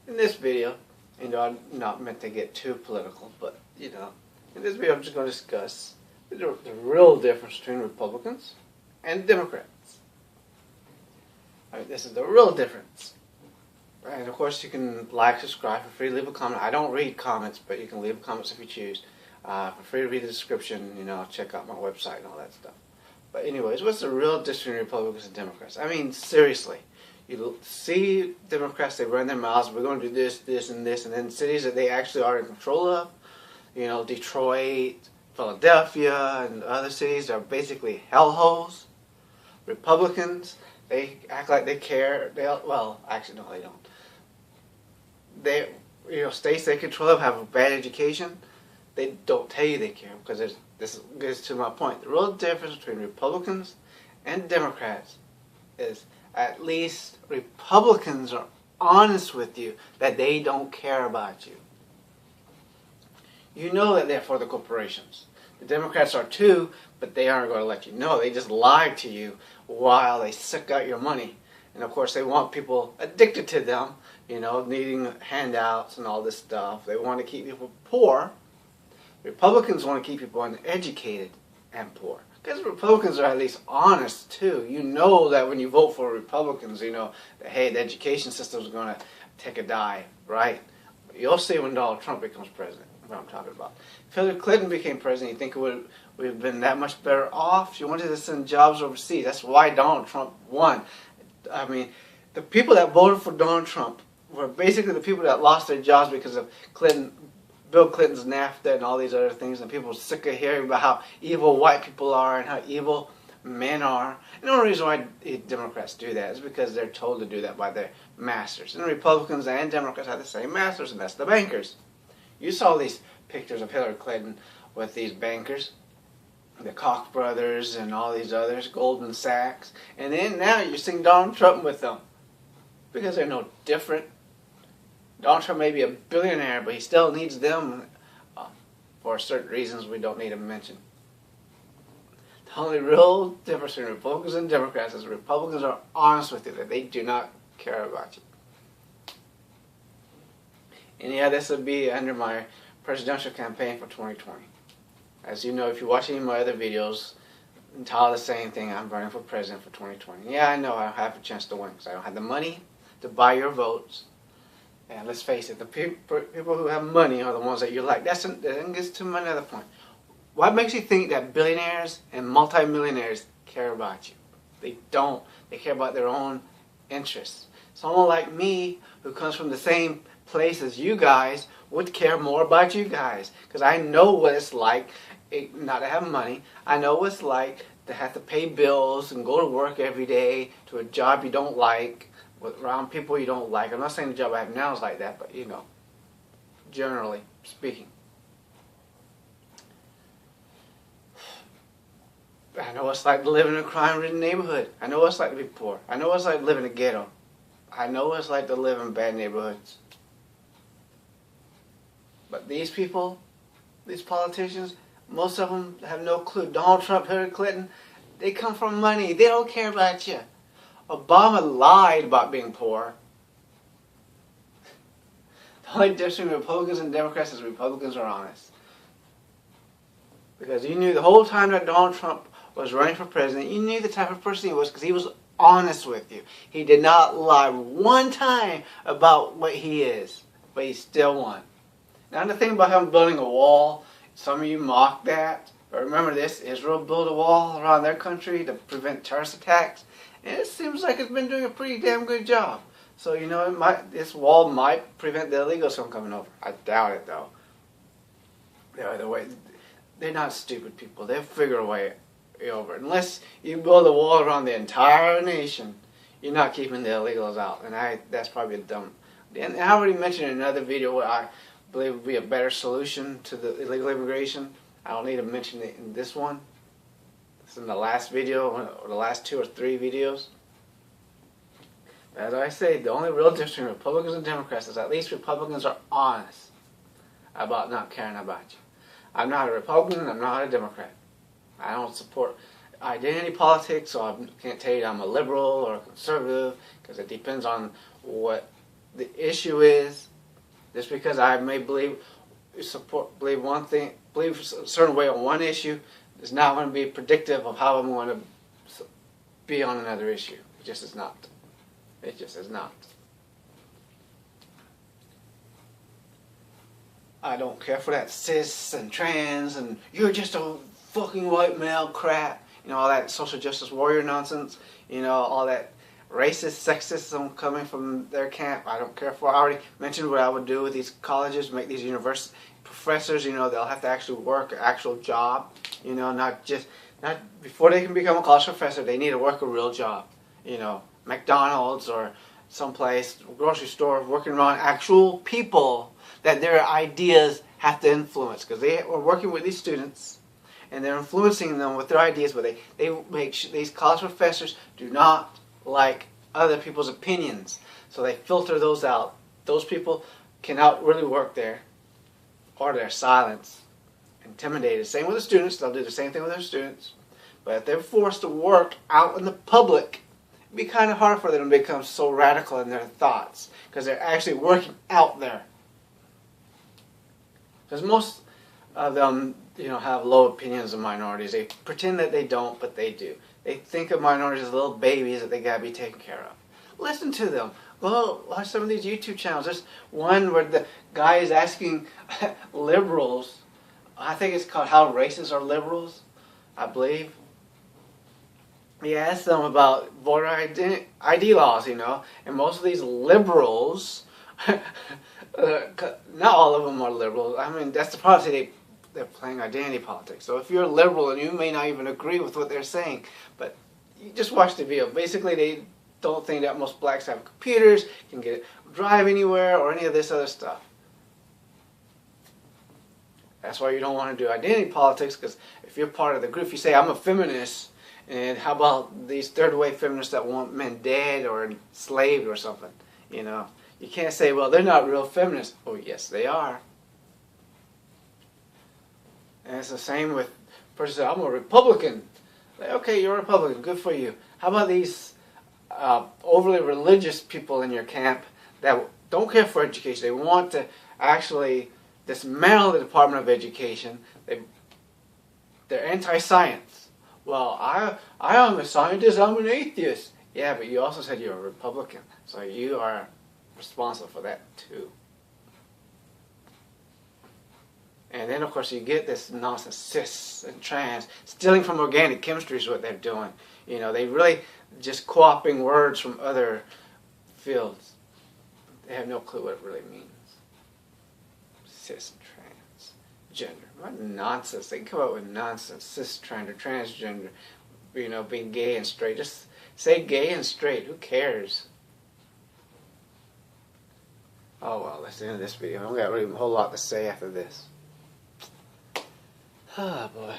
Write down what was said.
In this video, I'm not meant to get too political, but in this video I'm just going to discuss the real difference between Republicans and Democrats. I mean, this is the real difference. And of course you can like, subscribe, for free, leave a comment. I don't read comments, but you can leave comments if you choose. For free to read the description, check out my website and all that stuff. But anyways, what's the real difference between Republicans and Democrats? I mean, seriously. You see Democrats, they run their mouths, we're going to do this, this, and this, and then cities that they actually are in control of, Detroit, Philadelphia, and other cities are basically hellholes. Republicans, they act like they care. Well, actually, no, they don't. States they control have a bad education. They don't tell you they care because this gets to my point. The real difference between Republicans and Democrats is at least Republicans are honest with you that they don't care about you. You know that they're for the corporations. The Democrats are too, but they aren't going to let you know. They just lie to you while they suck out your money. And of course they want people addicted to them, needing handouts and all this stuff. They want to keep people poor. Republicans want to keep people uneducated and poor. Because Republicans are at least honest too. You know that when you vote for Republicans, that, hey, the education system is going to take a dive, right? You'll see when Donald Trump becomes president, what I'm talking about. If Hillary Clinton became president, you think we'd have been that much better off? She wanted to send jobs overseas. That's why Donald Trump won. I mean, the people that voted for Donald Trump were basically the people that lost their jobs because of Bill Clinton's NAFTA and all these other things, and people are sick of hearing about how evil white people are and how evil men are. And the only reason why Democrats do that is because they're told to do that by their masters. And Republicans and Democrats have the same masters, and that's the bankers. You saw these pictures of Hillary Clinton with these bankers, the Koch brothers and all these others, Goldman Sachs, and then now you're seeing Donald Trump with them because they're no different. Donald Trump may be a billionaire, but he still needs them for certain reasons we don't need to mention. The only real difference between Republicans and Democrats is Republicans are honest with you that they do not care about you. And yeah, this would be under my presidential campaign for 2020. As you know, if you watch any of my other videos, entirely the same thing, I'm running for president for 2020. Yeah, I know I have a chance to win because I don't have the money to buy your votes. And let's face it, the people who have money are the ones that you like. That gets to my other point. What makes you think that billionaires and multimillionaires care about you? They don't. They care about their own interests. Someone like me, who comes from the same place as you guys, would care more about you guys. Because I know what it's like not to have money. I know what it's like to have to pay bills and go to work every day to a job you don't like, around people you don't like. I'm not saying the job I have now is like that, but generally speaking. I know what it's like to live in a crime-ridden neighborhood. I know what it's like to be poor. I know what it's like to live in a ghetto. I know what it's like to live in bad neighborhoods. But these people, these politicians, most of them have no clue. Donald Trump, Hillary Clinton, they come from money. They don't care about you. Obama lied about being poor. The only difference between Republicans and Democrats is Republicans are honest. Because you knew the whole time that Donald Trump was running for president, you knew the type of person he was because he was honest with you. He did not lie one time about what he is, but he still won. Now the thing about him building a wall, some of you mock that, but remember this, Israel built a wall around their country to prevent terrorist attacks. And it seems like it's been doing a pretty damn good job. So, this wall might prevent the illegals from coming over. I doubt it, though. They're not stupid people. They'll figure a way over. Unless you build a wall around the entire nation, you're not keeping the illegals out. And that's probably dumb. And I already mentioned in another video what I believe would be a better solution to the illegal immigration. I don't need to mention it in this one. In the last video, or the last 2 or 3 videos. As I say, the only real difference between Republicans and Democrats is at least Republicans are honest about not caring about you. I'm not a Republican, I'm not a Democrat. I don't support identity politics, so I can't tell you I'm a liberal or a conservative, because it depends on what The issue is, just because I may believe one thing, believe a certain way on one issue, is not going to be predictive of how I'm going to be on another issue. It just is not. It just is not. I don't care for that cis and trans and you're just a fucking white male crap. You know, all that social justice warrior nonsense. You know, all that racist sexism coming from their camp. I don't care for. I already mentioned what I would do with these colleges, make these university professors. You know, they'll have to actually work an actual job. You know, not before they can become a college professor, they need to work a real job. You know, McDonald's or someplace, grocery store, working around actual people that their ideas have to influence, because they are working with these students and they're influencing them with their ideas, but they make these college professors do not like other people's opinions, so they filter those out. Those people cannot really work there, or they're silenced, intimidated. Same with the students, they'll do the same thing with their students, but if they're forced to work out in the public, it'd be kind of hard for them to become so radical in their thoughts, because they're actually working out there. Because most of them, you know, have low opinions of minorities. They pretend that they don't, but they do. They think of minorities as little babies that they gotta be taken care of. Listen to them. Go watch some of these YouTube channels. There's one where the guy is asking liberals, I think it's called How Racist Are Liberals, I believe. He asked them about voter ID laws, you know, and most of these liberals, not all of them are liberals. I mean, that's the problem. They're playing identity politics. So if you're a liberal and you may not even agree with what they're saying, but you just watch the video. Basically, they don't think that most blacks have computers, can drive anywhere, or any of this other stuff. That's why you don't want to do identity politics, because if you're part of the group, you say, I'm a feminist, and how about these third-wave feminists that want men dead or enslaved or something, you know? You can't say, well, they're not real feminists. Oh, yes, they are. And it's the same with a person saying, I'm a Republican. Like, okay, you're a Republican. Good for you. How about these overly religious people in your camp that don't care for education? They want to actually dismantle the Department of Education. They're anti-science. Well, I am a scientist. I'm an atheist. Yeah, but you also said you're a Republican. So you are responsible for that too. And then, of course, you get this nonsense, cis and trans. Stealing from organic chemistry is what they're doing. You know, they really just co-opting words from other fields. They have no clue what it really means. Cis and trans. Gender. What nonsense. They come up with nonsense. Cis, trans, or transgender. You know, being gay and straight. Just say gay and straight. Who cares? Oh, well, that's the end of this video. I don't got really a whole lot to say after this. Oh, boy.